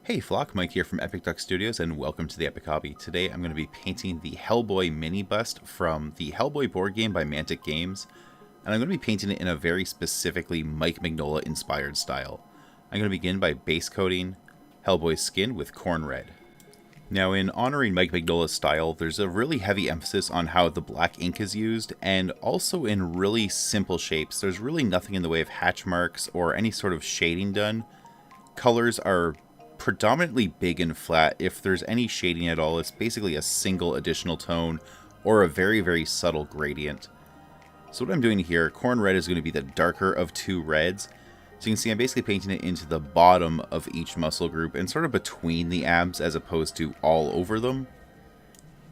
Hey Flock, Mike here from Epic Duck Studios, and welcome to the Epic Hobby. Today I'm going to be painting the Hellboy mini bust from the Hellboy board game by Mantic Games, and I'm going to be painting it in a very specifically Mike Mignola inspired style. I'm going to begin by base coating Hellboy's skin with corn red. Now, in honoring Mike Mignola's style, there's a really heavy emphasis on how the black ink is used, and also in really simple shapes. There's really nothing in the way of hatch marks or any sort of shading done. Colors are predominantly big and flat. If there's any shading at all, it's basically a single additional tone or a very, very subtle gradient. So what I'm doing here, corn red is going to be the darker of two reds. So you can see I'm basically painting it into the bottom of each muscle group and sort of between the abs as opposed to all over them.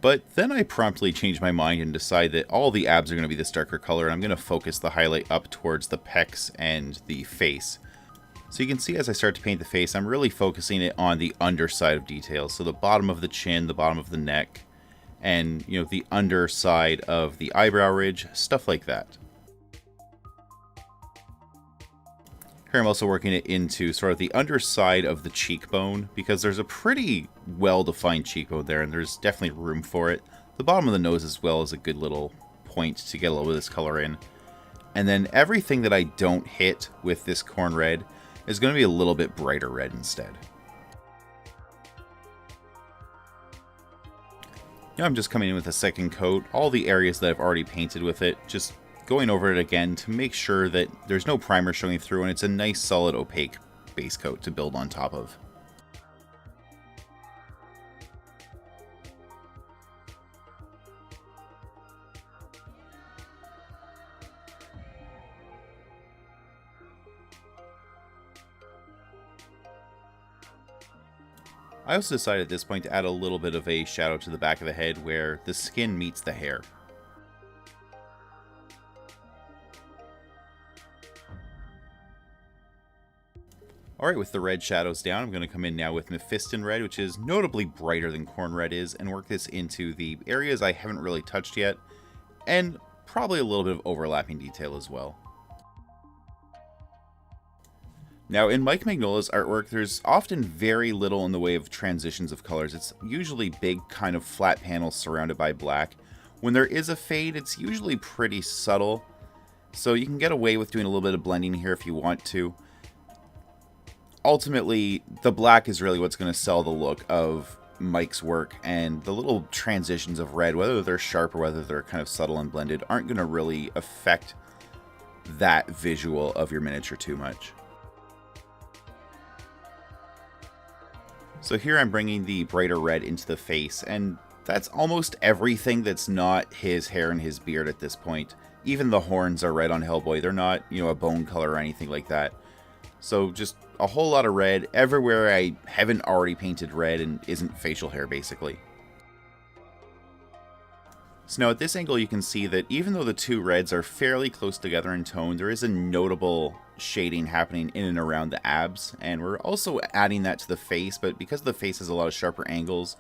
But then I promptly change my mind and decide that all the abs are going to be this darker color, and I'm going to focus the highlight up towards the pecs and the face. So you can see as I start to paint the face, I'm really focusing it on the underside of details. So the bottom of the chin, the bottom of the neck, and the underside of the eyebrow ridge, stuff like that. Here I'm also working it into sort of the underside of the cheekbone, because there's a pretty well-defined cheekbone there, and there's definitely room for it. The bottom of the nose as well is a good little point to get a little bit of this color in. And then everything that I don't hit with this corn red is going to be a little bit brighter red instead. Now I'm just coming in with a second coat, all the areas that I've already painted with it, just going over it again to make sure that there's no primer showing through and it's a nice solid opaque base coat to build on top of. I also decided at this point to add a little bit of a shadow to the back of the head where the skin meets the hair. Alright, with the red shadows down, I'm going to come in now with Mephiston red, which is notably brighter than corn red is, and work this into the areas I haven't really touched yet, and probably a little bit of overlapping detail as well. Now, in Mike Mignola's artwork, there's often very little in the way of transitions of colors. It's usually big, kind of flat panels surrounded by black. When there is a fade, it's usually pretty subtle, so you can get away with doing a little bit of blending here if you want to. Ultimately, the black is really what's going to sell the look of Mike's work, and the little transitions of red, whether they're sharp or whether they're kind of subtle and blended, aren't going to really affect that visual of your miniature too much. So here I'm bringing the brighter red into the face, and that's almost everything that's not his hair and his beard at this point. Even the horns are red on Hellboy. They're not, a bone color or anything like that. So just a whole lot of red everywhere I haven't already painted red and isn't facial hair, basically. So now at this angle you can see that even though the two reds are fairly close together in tone, there is a notable shading happening in and around the abs, and we're also adding that to the face, but because the face has a lot of sharper angles,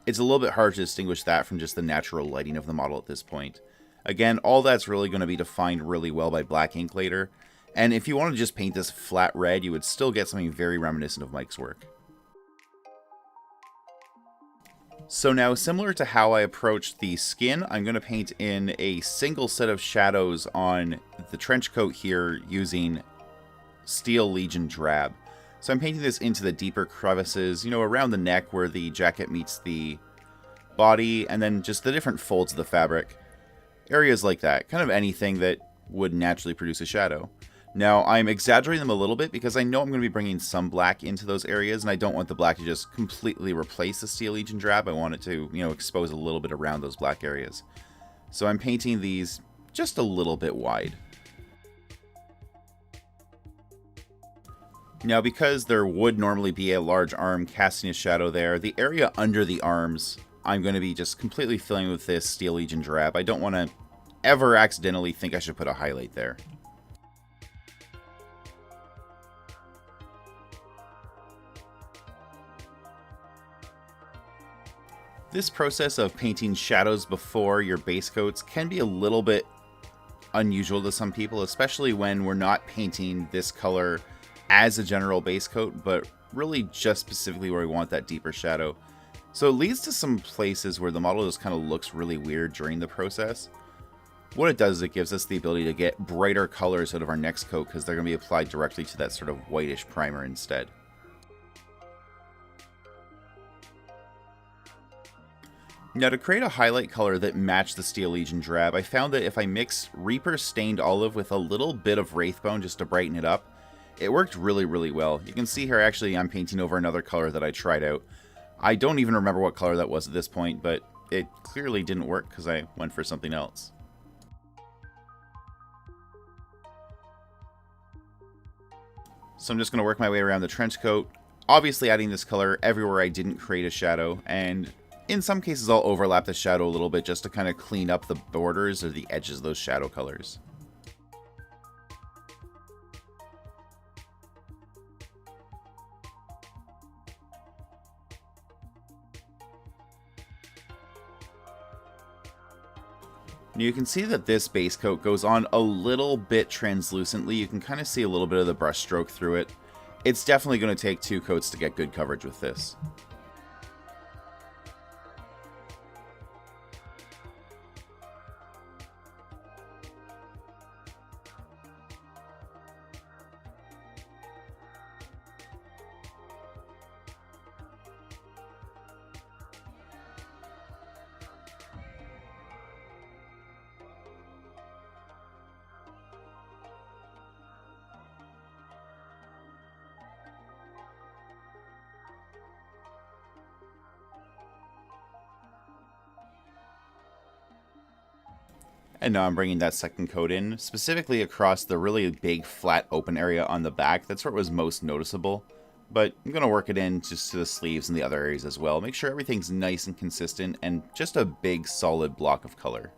it's a little bit hard to distinguish that from just the natural lighting of the model at this point. Again, all that's really going to be defined really well by black ink later, and if you want to just paint this flat red, you would still get something very reminiscent of Mike's work. So now, similar to how I approached the skin, I'm going to paint in a single set of shadows on the trench coat here using Steel Legion Drab. So I'm painting this into the deeper crevices, around the neck where the jacket meets the body, and then just the different folds of the fabric. Areas like that, kind of anything that would naturally produce a shadow. Now, I'm exaggerating them a little bit because I know I'm going to be bringing some black into those areas, and I don't want the black to just completely replace the Steel Legion Drab. I want it to, expose a little bit around those black areas. So I'm painting these just a little bit wide. Now, because there would normally be a large arm casting a shadow there, the area under the arms, I'm going to be just completely filling with this Steel Legion Drab. I don't want to ever accidentally think I should put a highlight there. This process of painting shadows before your base coats can be a little bit unusual to some people, especially when we're not painting this color as a general base coat, but really just specifically where we want that deeper shadow. So it leads to some places where the model just kind of looks really weird during the process. What it does is it gives us the ability to get brighter colors out of our next coat because they're going to be applied directly to that sort of whitish primer instead. Now, to create a highlight color that matched the Steel Legion drab, I found that if I mix Reaper Stained Olive with a little bit of Wraithbone just to brighten it up, it worked really, really well. You can see here, actually, I'm painting over another color that I tried out. I don't even remember what color that was at this point, but it clearly didn't work because I went for something else. So I'm just going to work my way around the trench coat, obviously adding this color everywhere I didn't create a shadow, and in some cases I'll overlap the shadow a little bit just to kind of clean up the borders or the edges of those shadow colors. Now you can see that this base coat goes on a little bit translucently. You can kind of see a little bit of the brush stroke through it. It's definitely going to take 2 coats to get good coverage with this. And now I'm bringing that second coat in, specifically across the really big flat open area on the back. That's where it was most noticeable. But I'm going to work it in just to the sleeves and the other areas as well. Make sure everything's nice and consistent and just a big solid block of color.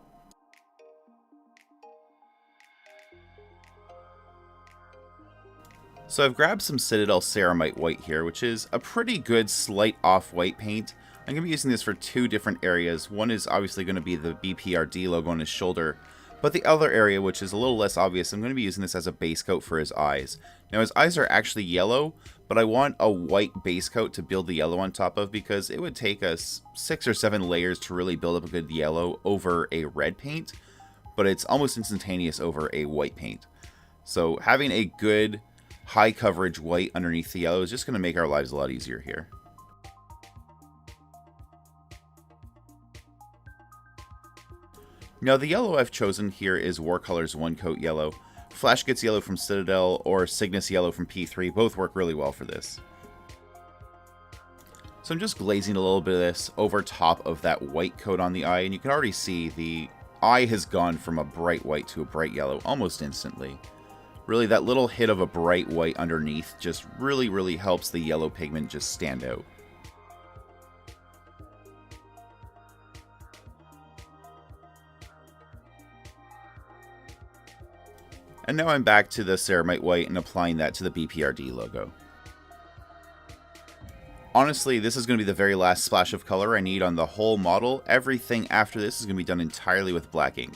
So I've grabbed some Citadel Ceramite White here, which is a pretty good slight off-white paint. I'm going to be using this for 2 different areas. One is obviously going to be the BPRD logo on his shoulder, but the other area, which is a little less obvious, I'm going to be using this as a base coat for his eyes. Now his eyes are actually yellow, but I want a white base coat to build the yellow on top of because it would take us 6 or 7 layers to really build up a good yellow over a red paint, but it's almost instantaneous over a white paint. So having a good high coverage white underneath the yellow is just going to make our lives a lot easier here. Now the yellow I've chosen here is Warcolor's One Coat Yellow. Flash Gets Yellow from Citadel or Cygnus Yellow from P3 both work really well for this. So I'm just glazing a little bit of this over top of that white coat on the eye, and you can already see the eye has gone from a bright white to a bright yellow almost instantly. Really, that little hit of a bright white underneath just really helps the yellow pigment just stand out. And now I'm back to the Ceramite White and applying that to the BPRD logo. Honestly, this is going to be the very last splash of color I need on the whole model. Everything after this is going to be done entirely with black ink.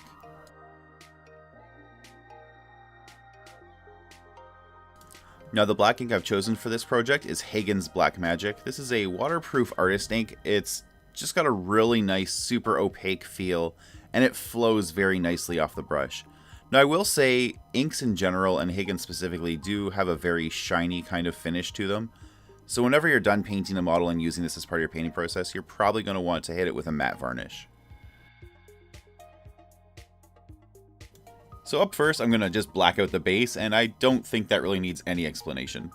Now the black ink I've chosen for this project is Hagen's Black Magic. This is a waterproof artist ink. It's just got a really nice, super opaque feel, and it flows very nicely off the brush. Now I will say, inks in general, and Hagen specifically, do have a very shiny kind of finish to them. So whenever you're done painting a model and using this as part of your painting process, you're probably going to want to hit it with a matte varnish. So up first, I'm going to just black out the base, and I don't think that really needs any explanation.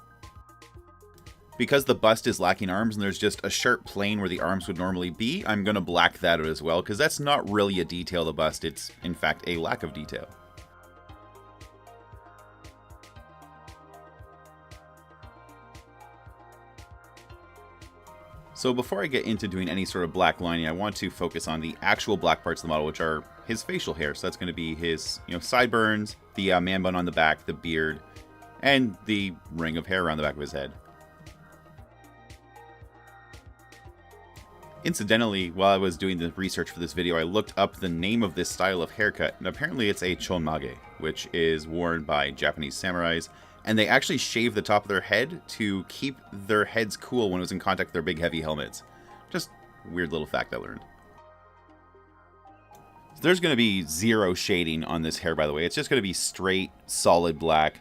Because the bust is lacking arms and there's just a sharp plane where the arms would normally be, I'm going to black that out as well, because that's not really a detail of the bust, it's in fact a lack of detail. So before I get into doing any sort of black lining, I want to focus on the actual black parts of the model, which are his facial hair. So that's going to be his, sideburns, the man bun on the back, the beard, and the ring of hair around the back of his head. Incidentally, while I was doing the research for this video, I looked up the name of this style of haircut, and apparently it's a chonmage, which is worn by Japanese samurais, and they actually shave the top of their head to keep their heads cool when it was in contact with their big heavy helmets. Just weird little fact I learned. So there's going to be zero shading on this hair, by the way. It's just going to be straight, solid black.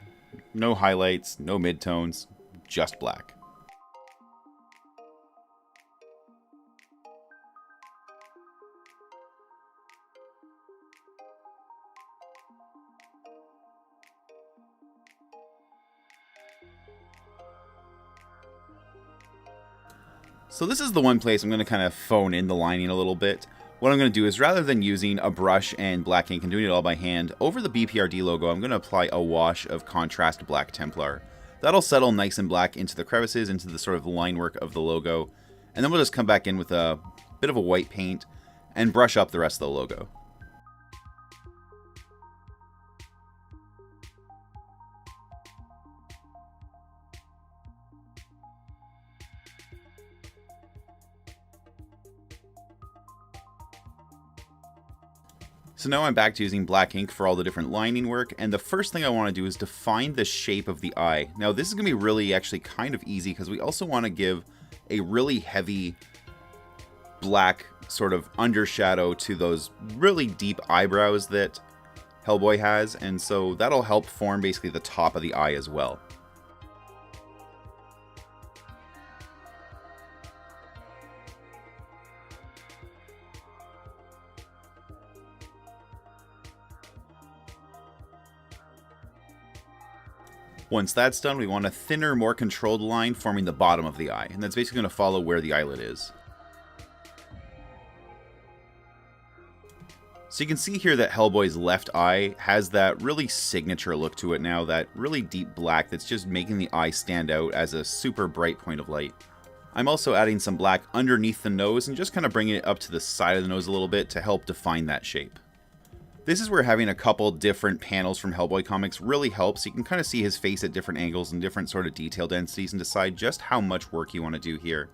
No highlights, no midtones, just black. So this is the one place I'm going to kind of phone in the lining a little bit. What I'm going to do is, rather than using a brush and black ink and doing it all by hand, over the BPRD logo, I'm going to apply a wash of contrast black Templar. That'll settle nice and black into the crevices, into the sort of line work of the logo. And then we'll just come back in with a bit of a white paint and brush up the rest of the logo. So now I'm back to using black ink for all the different lining work, and the first thing I want to do is define the shape of the eye. Now this is going to be really actually kind of easy, because we also want to give a really heavy black sort of undershadow to those really deep eyebrows that Hellboy has, and so that'll help form basically the top of the eye as well. Once that's done, we want a thinner, more controlled line forming the bottom of the eye, and that's basically going to follow where the eyelid is. So you can see here that Hellboy's left eye has that really signature look to it now, that really deep black that's just making the eye stand out as a super bright point of light. I'm also adding some black underneath the nose and just kind of bringing it up to the side of the nose a little bit to help define that shape. This is where having a couple different panels from Hellboy comics really helps. You can kind of see his face at different angles and different sort of detail densities and decide just how much work you want to do here.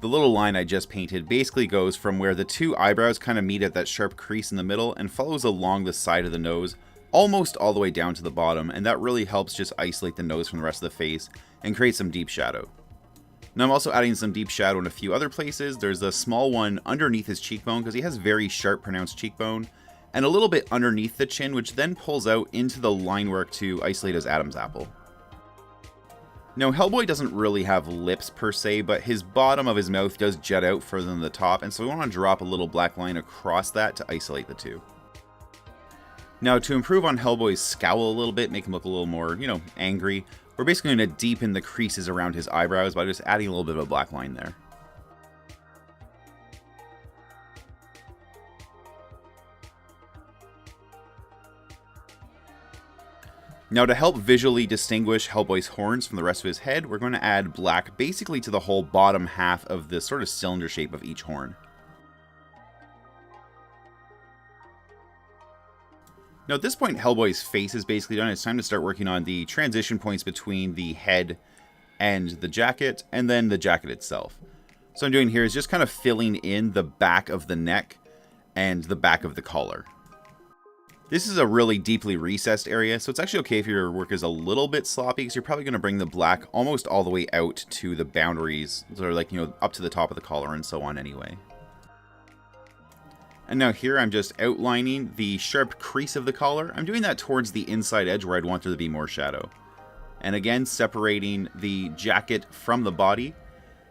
The little line I just painted basically goes from where the two eyebrows kind of meet at that sharp crease in the middle and follows along the side of the nose, almost all the way down to the bottom, and that really helps just isolate the nose from the rest of the face and create some deep shadow. Now I'm also adding some deep shadow in a few other places. There's a small one underneath his cheekbone because he has very sharp pronounced cheekbone, and a little bit underneath the chin, which then pulls out into the line work to isolate his Adam's apple. Now, Hellboy doesn't really have lips per se, but his bottom of his mouth does jut out further than the top, and so we want to drop a little black line across that to isolate the two. Now, to improve on Hellboy's scowl a little bit, make him look a little more, angry, we're basically going to deepen the creases around his eyebrows by just adding a little bit of a black line there. Now, to help visually distinguish Hellboy's horns from the rest of his head, we're going to add black basically to the whole bottom half of the sort of cylinder shape of each horn. Now, at this point, Hellboy's face is basically done. It's time to start working on the transition points between the head and the jacket, and then the jacket itself. So what I'm doing here is just kind of filling in the back of the neck and the back of the collar. This is a really deeply recessed area, so it's actually okay if your work is a little bit sloppy, because you're probably going to bring the black almost all the way out to the boundaries, sort of like, up to the top of the collar and so on anyway. And now here I'm just outlining the sharp crease of the collar. I'm doing that towards the inside edge where I'd want there to be more shadow. And again, separating the jacket from the body.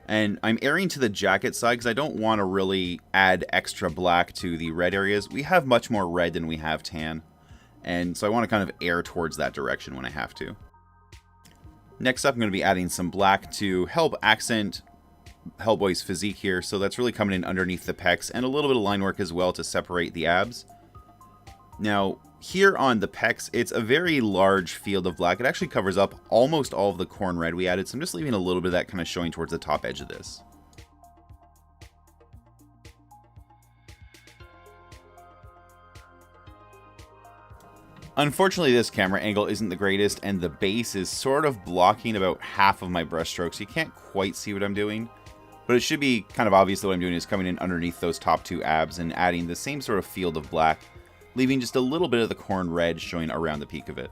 And I'm airing to the jacket side because I don't want to really add extra black to the red areas. We have much more red than we have tan, and so I want to kind of air towards that direction when I have to. Next up, I'm going to be adding some black to help accent Hellboy's physique here, so that's really coming in underneath the pecs, and a little bit of line work as well to separate the abs. Now, here on the pecs, it's a very large field of black. It actually covers up almost all of the corn red we added, so I'm just leaving a little bit of that kind of showing towards the top edge of this. Unfortunately, this camera angle isn't the greatest, and the base is sort of blocking about half of my brush strokes. You can't quite see what I'm doing, but it should be kind of obvious that what I'm doing is coming in underneath those top two abs and adding the same sort of field of black, leaving just a little bit of the corn red showing around the peak of it.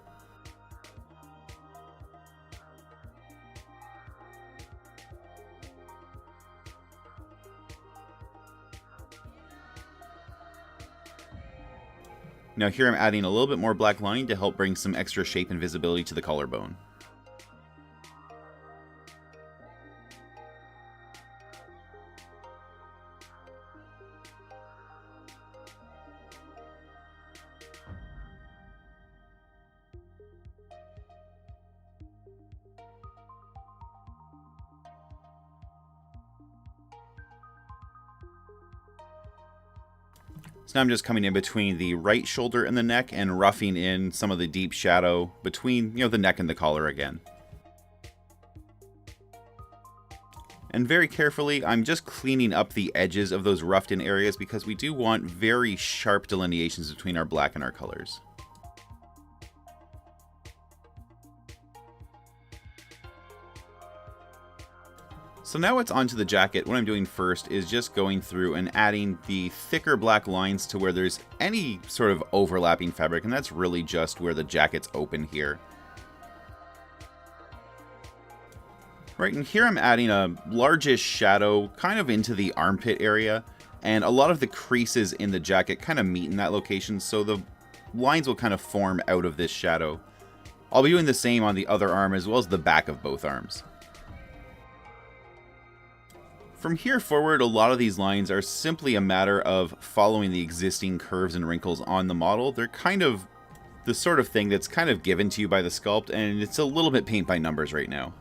Now here I'm adding a little bit more black line to help bring some extra shape and visibility to the collarbone. So now I'm just coming in between the right shoulder and the neck and roughing in some of the deep shadow between, the neck and the collar again. And very carefully, I'm just cleaning up the edges of those roughed in areas because we do want very sharp delineations between our black and our colors. So now it's onto the jacket. What I'm doing first is just going through and adding the thicker black lines to where there's any sort of overlapping fabric, and that's really just where the jacket's open here. Right, and here I'm adding a largish shadow kind of into the armpit area, and a lot of the creases in the jacket kind of meet in that location, so the lines will kind of form out of this shadow. I'll be doing the same on the other arm as well as the back of both arms. From here forward, a lot of these lines are simply a matter of following the existing curves and wrinkles on the model. They're kind of the sort of thing that's kind of given to you by the sculpt, and it's a little bit paint by numbers right now.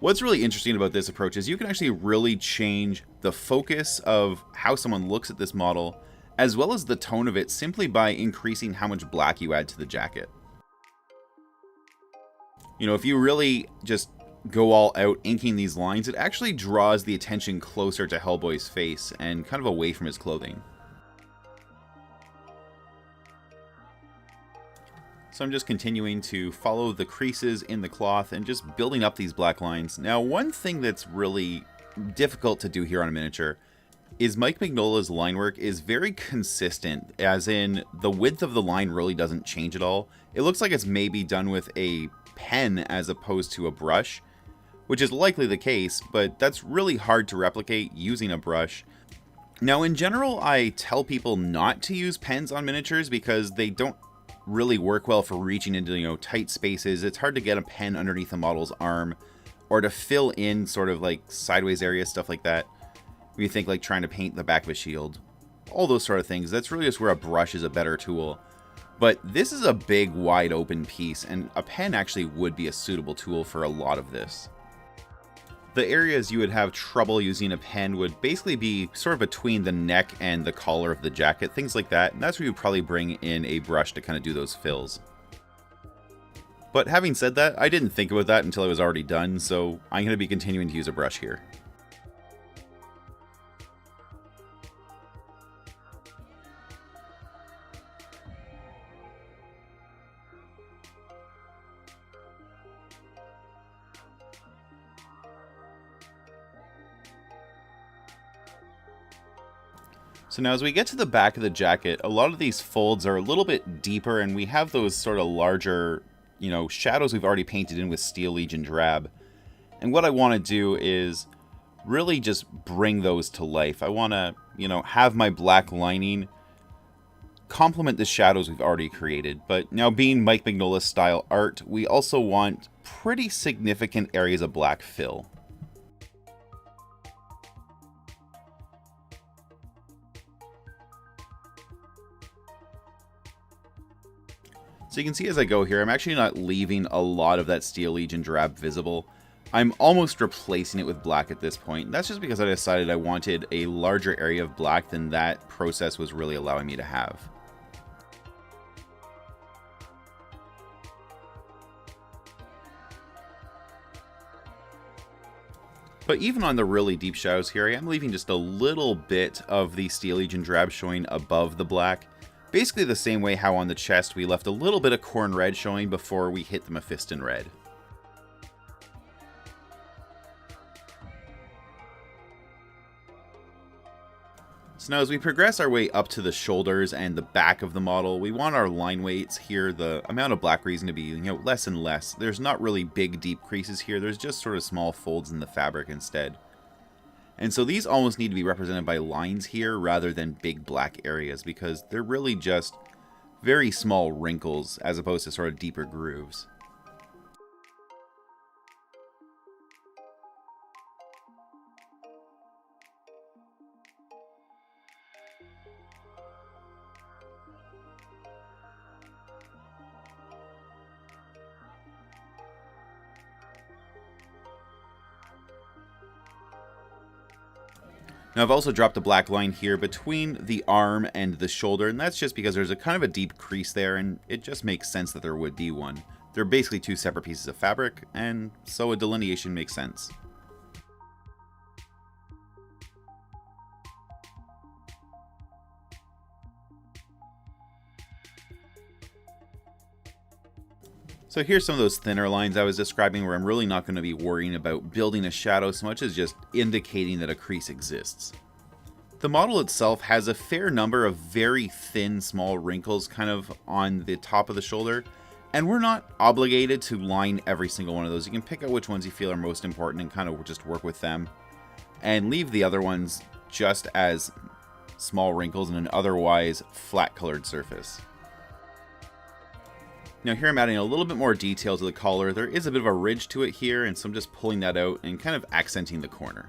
What's really interesting about this approach is you can actually really change the focus of how someone looks at this model, as well as the tone of it, simply by increasing how much black you add to the jacket. If you really just go all out inking these lines, it actually draws the attention closer to Hellboy's face and kind of away from his clothing. So I'm just continuing to follow the creases in the cloth and just building up these black lines. Now, one thing that's really difficult to do here on a miniature is Mike Mignola's line work is very consistent, as in the width of the line really doesn't change at all. It looks like it's maybe done with a pen as opposed to a brush, which is likely the case, but that's really hard to replicate using a brush. Now, in general, I tell people not to use pens on miniatures because they don't really work well for reaching into, tight spaces. It's hard to get a pen underneath a model's arm or to fill in sort of like sideways areas, stuff like that. When you think like trying to paint the back of a shield, all those sort of things, that's really just where a brush is a better tool. But this is a big, wide open piece, and a pen actually would be a suitable tool for a lot of this. The areas you would have trouble using a pen would basically be sort of between the neck and the collar of the jacket, things like that, and that's where you'd probably bring in a brush to kind of do those fills. But having said that, I didn't think about that until I was already done, so I'm going to be continuing to use a brush here. So now as we get to the back of the jacket, a lot of these folds are a little bit deeper, and we have those sort of larger, shadows we've already painted in with Steel Legion Drab. And what I want to do is really just bring those to life. I want to, have my black lining complement the shadows we've already created. But now, being Mike Mignola style art, we also want pretty significant areas of black fill. So you can see as I go here, I'm actually not leaving a lot of that Steel Legion Drab visible. I'm almost replacing it with black at this point. That's just because I decided I wanted a larger area of black than that process was really allowing me to have. But even on the really deep shadows here, I am leaving just a little bit of the Steel Legion Drab showing above the black. Basically the same way how on the chest we left a little bit of corn red showing before we hit the Mephiston red. So now as we progress our way up to the shoulders and the back of the model, we want our line weights here, the amount of black reason to be less and less. There's not really big deep creases here, there's just sort of small folds in the fabric instead. And so these almost need to be represented by lines here rather than big black areas, because they're really just very small wrinkles as opposed to sort of deeper grooves. Now I've also dropped a black line here between the arm and the shoulder, and that's just because there's a kind of a deep crease there, and it just makes sense that there would be one. They're basically two separate pieces of fabric, and so a delineation makes sense. So here's some of those thinner lines I was describing, where I'm really not going to be worrying about building a shadow so much as just indicating that a crease exists. The model itself has a fair number of very thin, small wrinkles kind of on the top of the shoulder, and we're not obligated to line every single one of those. You can pick out which ones you feel are most important and kind of just work with them, and leave the other ones just as small wrinkles in an otherwise flat colored surface. Now here I'm adding a little bit more detail to the collar. There is a bit of a ridge to it here, and so I'm just pulling that out and kind of accenting the corner.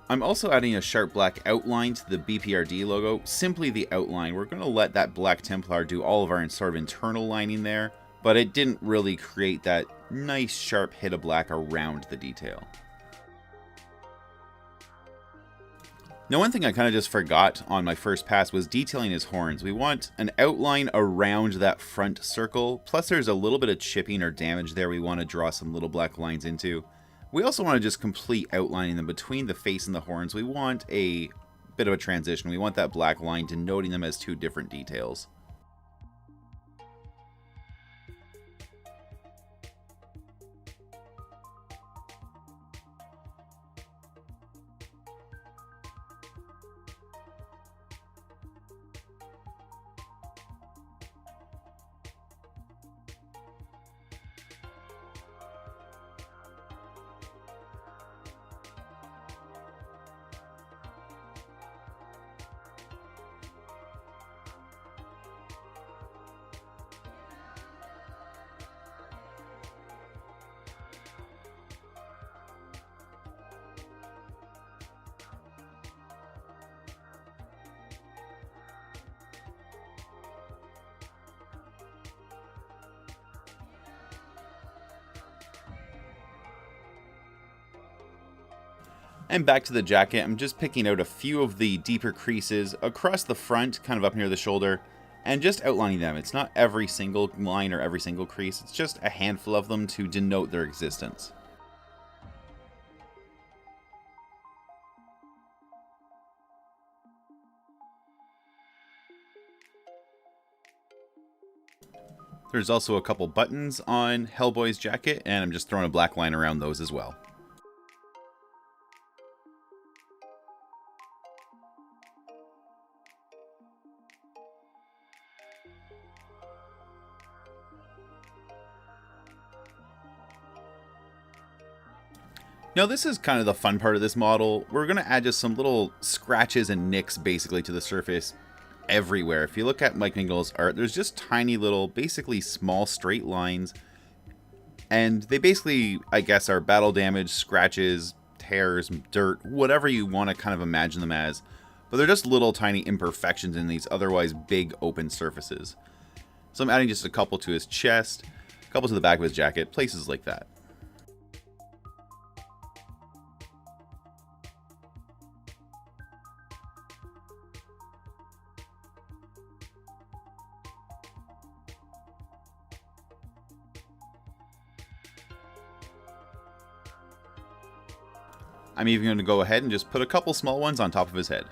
I'm also adding a sharp black outline to the BPRD logo, simply the outline. We're going to let that black Templar do all of our sort of internal lining there, but it didn't really create that nice sharp hit of black around the detail. Now one thing I kind of just forgot on my first pass was detailing his horns. We want an outline around that front circle, plus there's a little bit of chipping or damage there we want to draw some little black lines into. We also want to just complete outlining them between the face and the horns. We want a bit of a transition. We want that black line denoting them as two different details. And back to the jacket, I'm just picking out a few of the deeper creases across the front, kind of up near the shoulder, and just outlining them. It's not every single line or every single crease, it's just a handful of them to denote their existence. There's also a couple buttons on Hellboy's jacket, and I'm just throwing a black line around those as well. Now this is kind of the fun part of this model. We're going to add just some little scratches and nicks basically to the surface everywhere. If you look at Mike Mignola's art, there's just tiny little, basically small straight lines. And they basically, I guess, are battle damage, scratches, tears, dirt, whatever you want to kind of imagine them as. But they're just little tiny imperfections in these otherwise big open surfaces. So I'm adding just a couple to his chest, a couple to the back of his jacket, places like that. I'm even going to go ahead and just put a couple small ones on top of his head.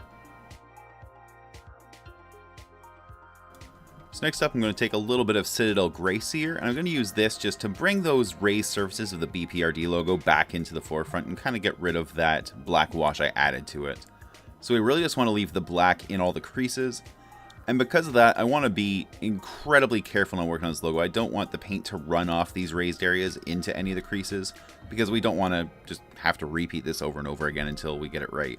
So next up I'm going to take a little bit of Citadel Gray Seer, and I'm going to use this just to bring those raised surfaces of the BPRD logo back into the forefront and kind of get rid of that black wash I added to it. So we really just want to leave the black in all the creases, And because of that, I want to be incredibly careful when working on this logo. I don't want the paint to run off these raised areas into any of the creases, because we don't want to just have to repeat this over and over again until we get it right.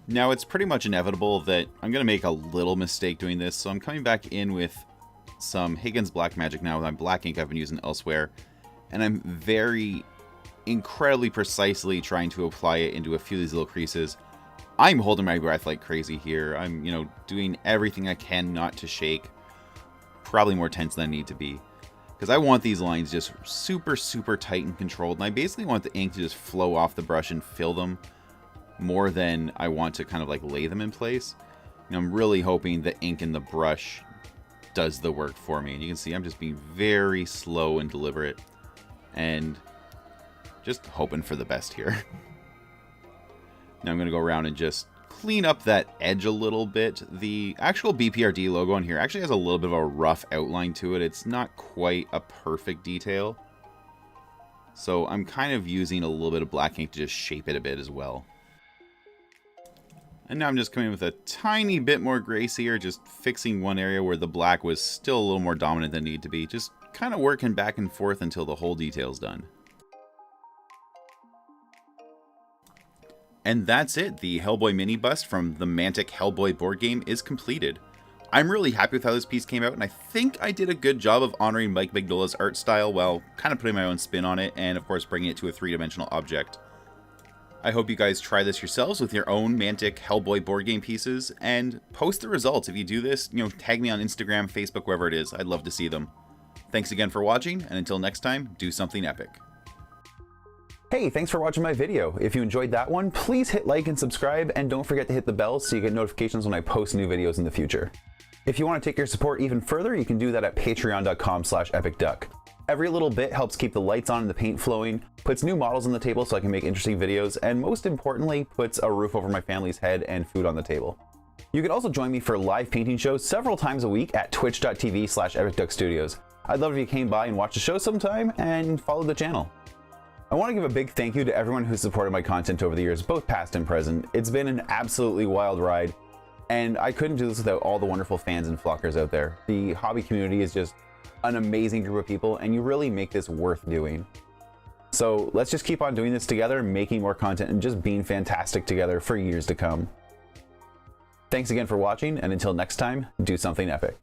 Now, it's pretty much inevitable that I'm going to make a little mistake doing this, so I'm coming back in with some Higgins Black Magic now with my black ink I've been using elsewhere, and I'm very incredibly precisely trying to apply it into a few of these little creases. I'm holding my breath like crazy here. I'm, doing everything I can not to shake. Probably more tense than I need to be, because I want these lines just super, super tight and controlled, and I basically want the ink to just flow off the brush and fill them, more than I want to kind of like lay them in place. I'm really hoping the ink in the brush does the work for me. And you can see I'm just being very slow and deliberate and just hoping for the best here. Now I'm going to go around and just clean up that edge a little bit. The actual BPRD logo on here actually has a little bit of a rough outline to it. It's not quite a perfect detail. So I'm kind of using a little bit of black ink to just shape it a bit as well. And now I'm just coming in with a tiny bit more grace here, just fixing one area where the black was still a little more dominant than it needed to be. Just kind of working back and forth until the whole detail's done. And that's it. The Hellboy mini bust from the Mantic Hellboy board game is completed. I'm really happy with how this piece came out, and I think I did a good job of honoring Mike Mignola's art style while kind of putting my own spin on it, and of course bringing it to a three-dimensional object. I hope you guys try this yourselves with your own Mantic Hellboy board game pieces, and post the results. If you do this, tag me on Instagram, Facebook, wherever it is. I'd love to see them. Thanks again for watching, and until next time, do something epic. Hey, thanks for watching my video. If you enjoyed that one, please hit like and subscribe, and don't forget to hit the bell so you get notifications when I post new videos in the future. If you want to take your support even further, you can do that at patreon.com/epicduck. Every little bit helps keep the lights on and the paint flowing, puts new models on the table so I can make interesting videos, and most importantly, puts a roof over my family's head and food on the table. You can also join me for live painting shows several times a week at twitch.tv/epicduckstudios. I'd love if you came by and watched the show sometime and followed the channel. I want to give a big thank you to everyone who's supported my content over the years, both past and present. It's been an absolutely wild ride, and I couldn't do this without all the wonderful fans and flockers out there. The hobby community is just an amazing group of people, and you really make this worth doing. So let's just keep on doing this together, making more content, and just being fantastic together for years to come. Thanks again for watching, and until next time, do something epic.